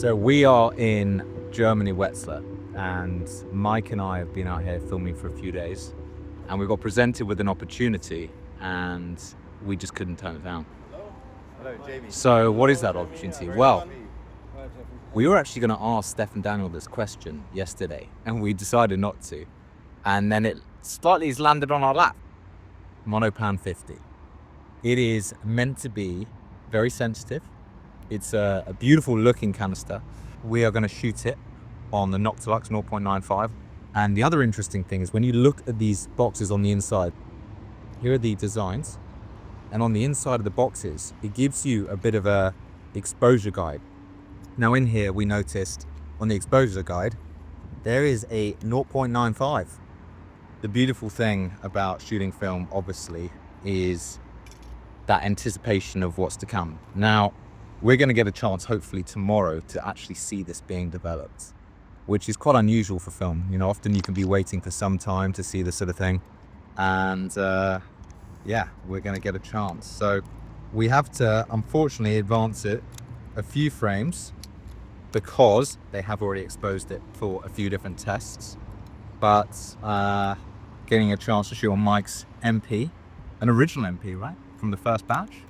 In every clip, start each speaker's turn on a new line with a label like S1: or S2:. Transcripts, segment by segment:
S1: So we are in Germany, Wetzlar, and Mike and I have been out here filming for a few days, and we got presented with an opportunity and we just couldn't turn it down.
S2: Hello, Jamie.
S1: So what is that opportunity? Well, we were actually going to ask Steph and Daniel this question yesterday, and we decided not to. And then it slightly has landed on our lap. MONOPAN 50. It is meant to be very sensitive. It's a beautiful looking canister. We are going to shoot it on the Noctilux 0.95. And the other interesting thing is when you look at these boxes on the inside, here are the designs. And on the inside of the boxes, it gives you a bit of a exposure guide. Now in here, we noticed on the exposure guide, there is a 0.95. The beautiful thing about shooting film, obviously, is that anticipation of what's to come. Now, we're going to get a chance, hopefully tomorrow, to actually see this being developed, which is quite unusual for film. You know, often you can be waiting for some time to see this sort of thing. And yeah, we're going to get a chance. So we have to, unfortunately, advance it a few frames because they have already exposed it for a few different tests. But getting a chance to shoot on Mike's MP, an original MP, right? From the first batch?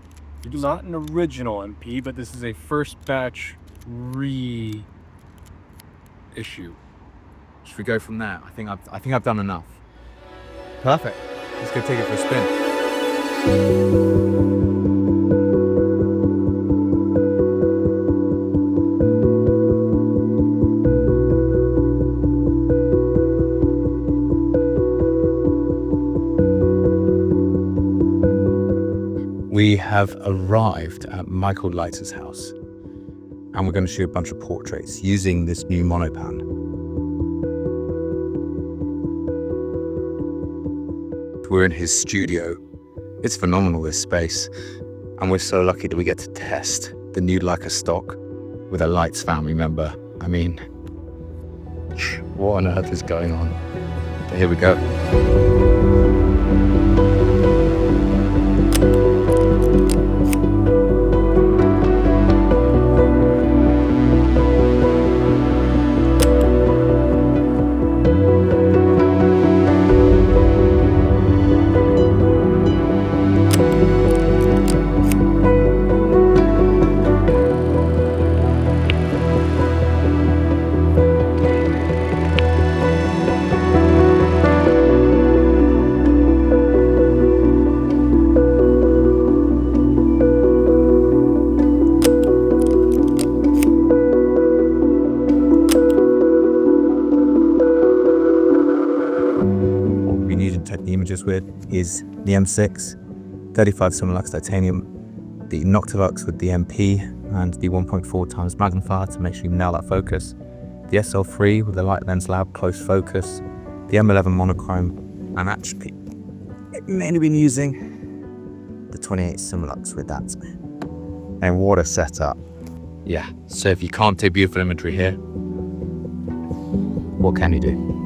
S3: Not an original MP, but this is a first batch reissue.
S1: Should we go from there? I think I've done enough. Perfect. Let's go take it for a spin. We have arrived at Michael Leitz's house, and we're going to shoot a bunch of portraits using this new monopan. We're in his studio. It's phenomenal, this space, and we're so lucky that we get to test the new Leica stock with a Leitz family member. I mean, what on earth is going on? But here we go. The images with is the M6, 35 Summilux titanium, the Noctilux with the MP and the 1.4 times magnifier to make sure you nail that focus, the SL3 with the Light Lens Lab close focus, the M11 monochrome, and actually I've mainly been using the 28 Summilux with that. And what a setup. Yeah, so if you can't take beautiful imagery here, what can you do?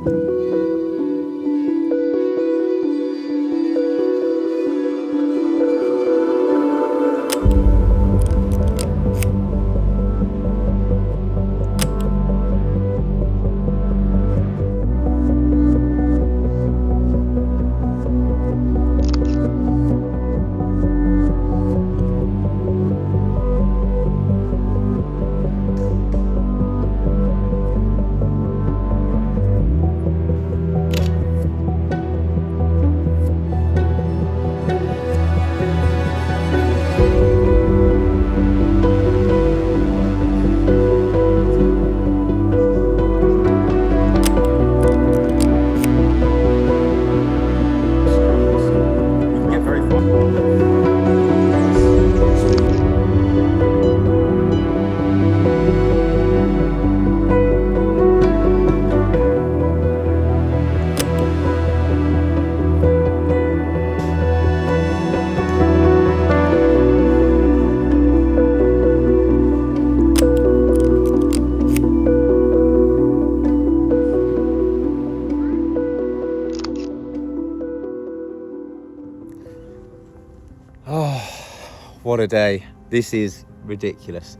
S1: What a day. This is ridiculous.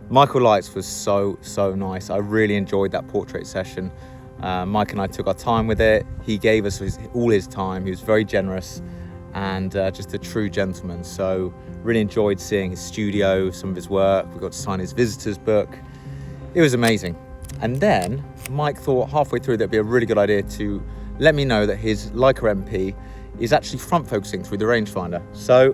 S1: Michael Leitz was so nice. I really enjoyed that portrait session. Mike and I took our time with it. He gave us all his time. He was very generous and just a true gentleman. So really enjoyed seeing his studio, some of his work. We got to sign his visitor's book. It was amazing. And then Mike thought halfway through that'd be a really good idea to let me know that his Leica MP is actually front focusing through the rangefinder. So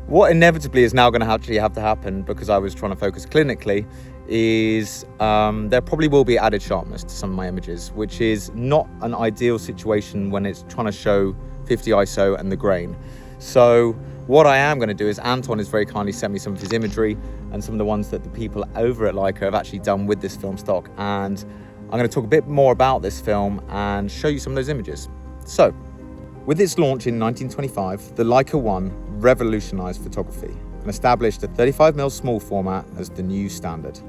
S1: what inevitably is now going to actually have to happen, because I was trying to focus clinically, is there probably will be added sharpness to some of my images, which is not an ideal situation when it's trying to show 50 ISO and the grain. So what I am going to do is Anton has very kindly sent me some of his imagery and some of the ones that the people over at Leica have actually done with this film stock, and I'm going to talk a bit more about this film and show you some of those images. So with its launch in 1925, the Leica I revolutionized photography and established a 35mm small format as the new standard.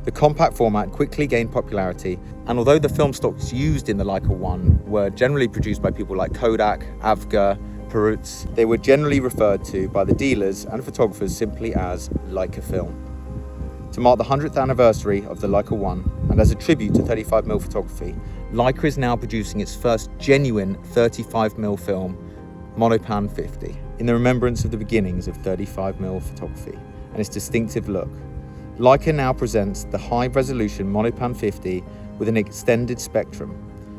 S1: The compact format quickly gained popularity, and although the film stocks used in the Leica I were generally produced by people like Kodak, Avga, Perutz, they were generally referred to by the dealers and photographers simply as Leica film. To mark the 100th anniversary of the Leica I, and as a tribute to 35mm photography, Leica is now producing its first genuine 35mm film, MONOPAN 50, in the remembrance of the beginnings of 35mm photography and its distinctive look. Leica now presents the high-resolution MONOPAN 50 with an extended spectrum.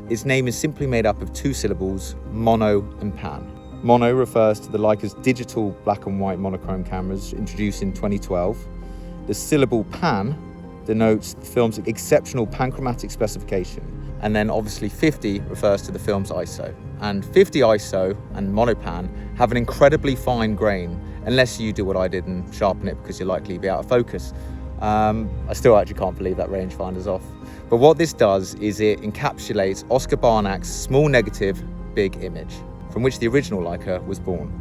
S1: Its name is simply made up of two syllables, mono and pan. Mono refers to the Leica's digital black and white monochrome cameras introduced in 2012. The syllable pan denotes the film's exceptional panchromatic specification. And then obviously 50 refers to the film's ISO. And 50 ISO and monopan have an incredibly fine grain, unless you do what I did and sharpen it, because you're likely to be out of focus. I still actually can't believe that rangefinder's off. But what this does is it encapsulates Oscar Barnack's small negative, big image, from which the original Leica was born.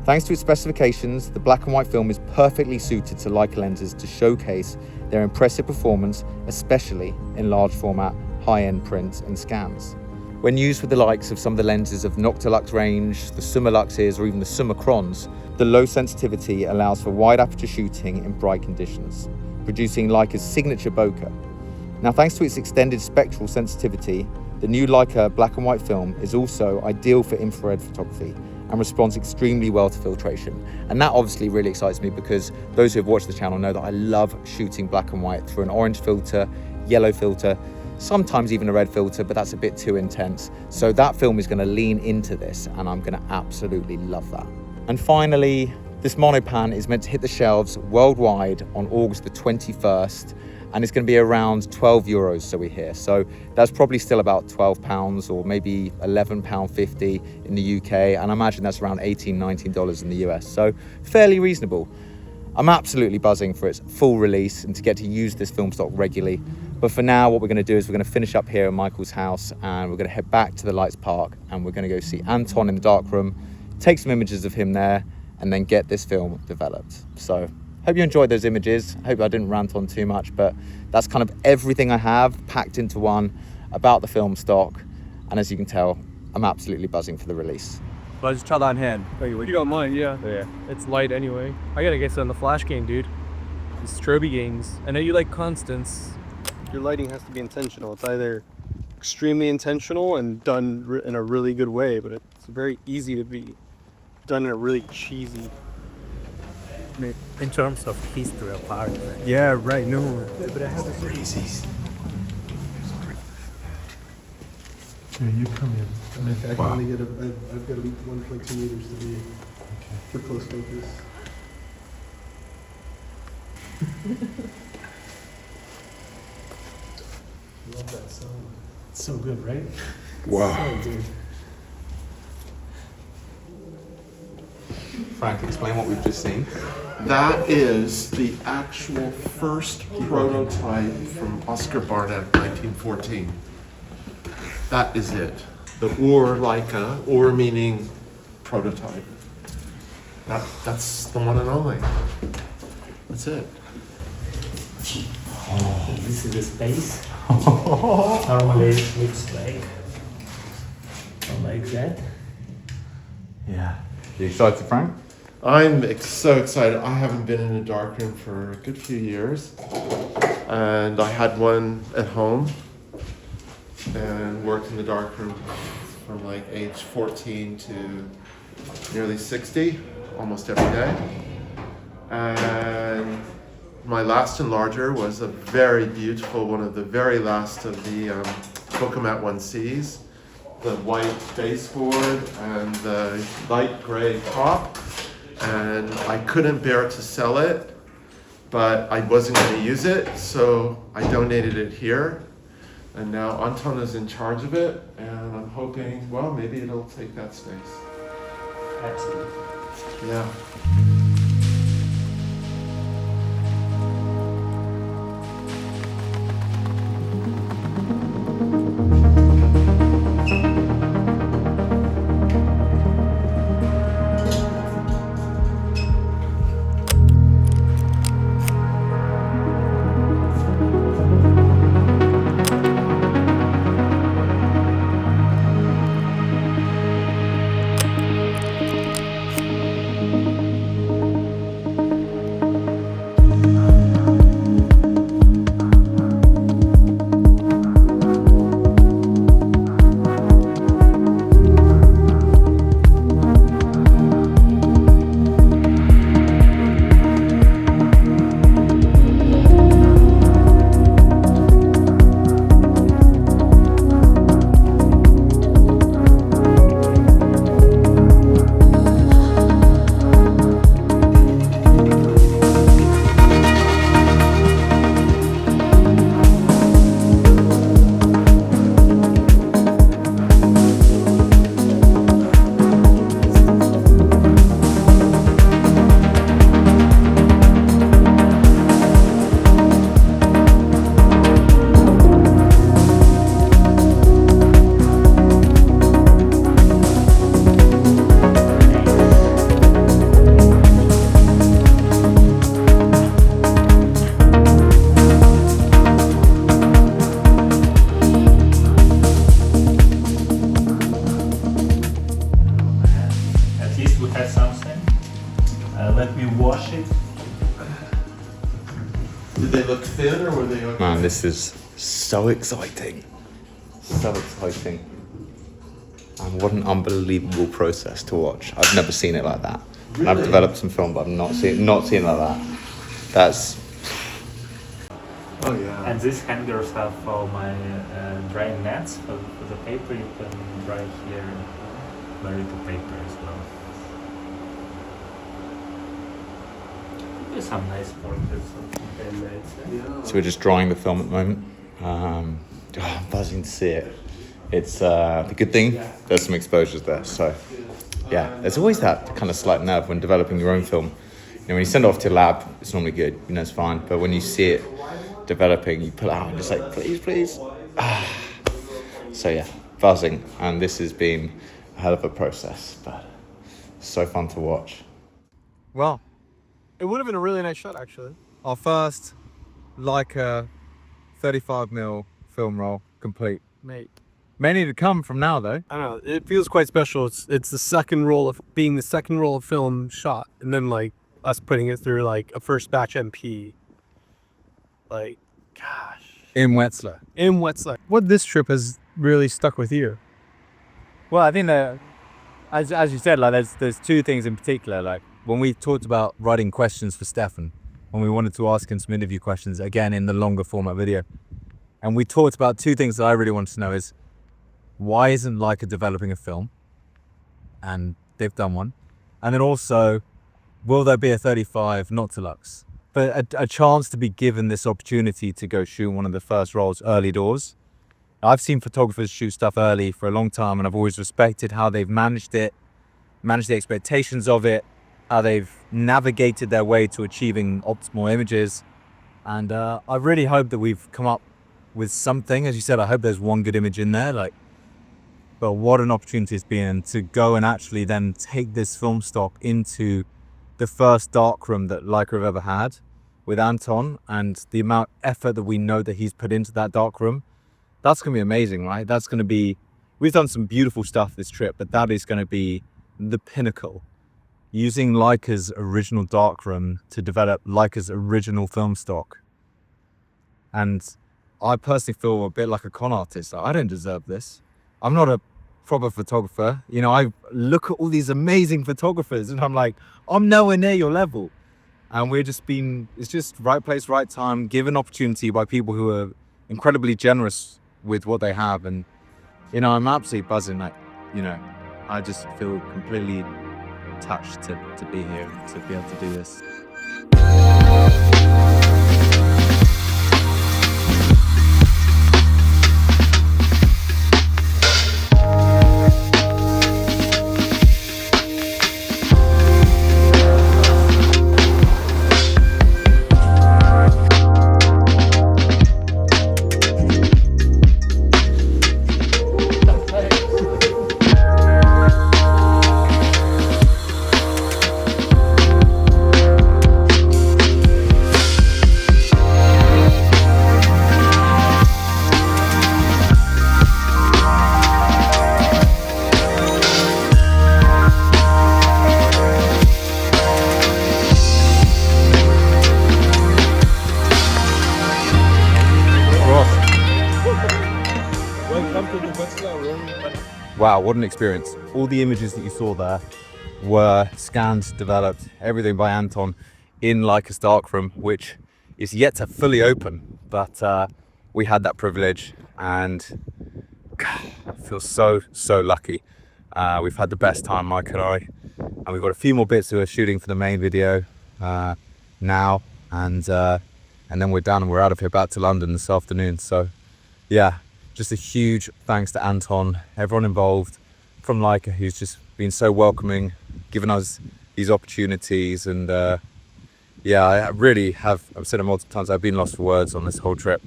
S1: Thanks to its specifications, the black and white film is perfectly suited to Leica lenses to showcase their impressive performance, especially in large format, high-end prints and scans. When used with the likes of some of the lenses of Noctilux range, the Summilux or even the Summicrons, the low sensitivity allows for wide aperture shooting in bright conditions, producing Leica's signature bokeh. Now, thanks to its extended spectral sensitivity, the new Leica black and white film is also ideal for infrared photography and responds extremely well to filtration. And that obviously really excites me, because those who have watched the channel know that I love shooting black and white through an orange filter, yellow filter, sometimes even a red filter, but that's a bit too intense. So that film is going to lean into this, and I'm going to absolutely love that. And finally, this monopan is meant to hit the shelves worldwide on August the 21st, and it's going to be around 12 euros, so we hear. So that's probably still about £12 or maybe £11.50 in the UK, and I imagine that's around $18, $19 in the US, so fairly reasonable. I'm absolutely buzzing for its full release and to get to use this film stock regularly. But for now, what we're going to do is we're going to finish up here at Michael's house, and we're going to head back to the Leitz Park, and we're going to go see Anton in the darkroom, take some images of him there, and then get this film developed. So hope you enjoyed those images. I hope I didn't rant on too much, but that's kind of everything I have packed into one about the film stock. And as you can tell, I'm absolutely buzzing for the release.
S2: Well, just try that on hand.
S3: You don't mind, yeah.
S2: Yeah.
S3: It's light anyway. I gotta get some on the flash game, dude. The strobe games. I know you like constants. Your lighting has to be intentional. It's either extremely intentional and done in a really good way, but it's very easy to be done in a really cheesy.
S2: In terms of history of art.
S3: Yeah, right. No.
S2: But I have a crazy.
S4: Yeah, you come in. I can only get I've got 1.2 meters to be for close focus. Love that sound. It's so good, right?
S1: Wow.
S4: So good.
S1: Frank, explain what we've just seen.
S5: That is the actual first prototype from Oscar Barnack, 1914. That is it. The Leica, meaning prototype. That's the one and only. That's it.
S6: Oh, this is the space. Normally it looks like that.
S1: Yeah. You excited, Frank?
S5: I'm so excited. I haven't been in a darkroom for a good few years. And I had one at home and worked in the darkroom from like age 14 to nearly 60, almost every day. And my last enlarger was a very beautiful, one of the very last of the Bokamat 1Cs. The white baseboard and the light gray top. And I couldn't bear to sell it, but I wasn't going to use it, so I donated it here. And now Anton is in charge of it, and I'm hoping, well, maybe it'll take that space.
S6: Absolutely.
S5: Yeah.
S6: Let me wash it.
S5: Did they look thin or were they okay?
S1: Man, this is so exciting. So exciting. And what an unbelievable process to watch. I've never seen it like that.
S5: Really?
S1: I've developed some film, but I've not seen it like that. That's...
S5: Oh yeah.
S6: And these hangers have for my drying nets for the paper. You can dry here very little paper as well. There's some nice portraits of handmaids.
S5: Yeah.
S1: So we're just drying the film at the moment. I'm buzzing to see it. It's the good thing, there's some exposures there. So yeah, there's always that kind of slight nerve when developing your own film. You know, when you send it off to a lab, it's normally good, you know, it's fine. But when you see it developing, you pull it out and just like, please, please. So yeah, buzzing. And this has been a hell of a process, but so fun to watch.
S3: Well, it would have been a really nice shot, actually. Our first Leica 35mm film roll complete. Mate.
S1: Many to come from now, though.
S3: I don't know. It feels quite special. It's the second roll of being the second roll of film shot, and then like us putting it through like a first batch MP. Like, gosh.
S1: In Wetzlar.
S3: In Wetzlar. What this trip has really stuck with you?
S1: Well, I think that, as you said, like there's two things in particular. Like when we talked about writing questions for Stefan, when we wanted to ask him some interview questions, again in the longer format video, and we talked about two things that I really wanted to know is, why isn't Leica developing a film? And they've done one. And then also, will there be a 35 Noctilux? But a chance to be given this opportunity to go shoot one of the first rolls early doors. I've seen photographers shoot stuff early for a long time, and I've always respected how they've managed it, managed the expectations of it, how they've navigated their way to achieving optimal images. And I really hope that we've come up with something. As you said, I hope there's one good image in there. But what an opportunity it's been to go and actually then take this film stock into the first darkroom that Leica have ever had with Anton, and the amount of effort that we know that he's put into that darkroom. That's going to be amazing, right? That's going to be, we've done some beautiful stuff this trip, but that is going to be the pinnacle using Leica's original darkroom to develop Leica's original film stock. And I personally feel a bit like a con artist. I don't deserve this. I'm not a proper photographer. You know, I look at all these amazing photographers and I'm like, I'm nowhere near your level. And it's just right place, right time, given opportunity by people who are incredibly generous with what they have. And, you know, I'm absolutely buzzing. Like, you know, I just feel completely touched to be here, to be able to do this. Wow, what an experience. All the images that you saw there were scanned, developed, everything by Anton in Leica's darkroom, which is yet to fully open, but we had that privilege and God, I feel so lucky. We've had the best time, Mike and I, and we've got a few more bits that we're shooting for the main video now, and then we're done and we're out of here back to London this afternoon. So yeah, just a huge thanks to Anton, everyone involved from Leica who's just been so welcoming, given us these opportunities. And yeah, I really have, I've said it multiple times, I've been lost for words on this whole trip.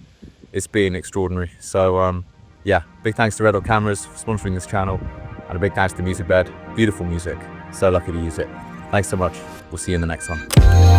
S1: It's been extraordinary. So yeah, big thanks to Red Dot Cameras for sponsoring this channel, and a big thanks to Music Bed. Beautiful music, so lucky to use it. Thanks so much. We'll see you in the next one.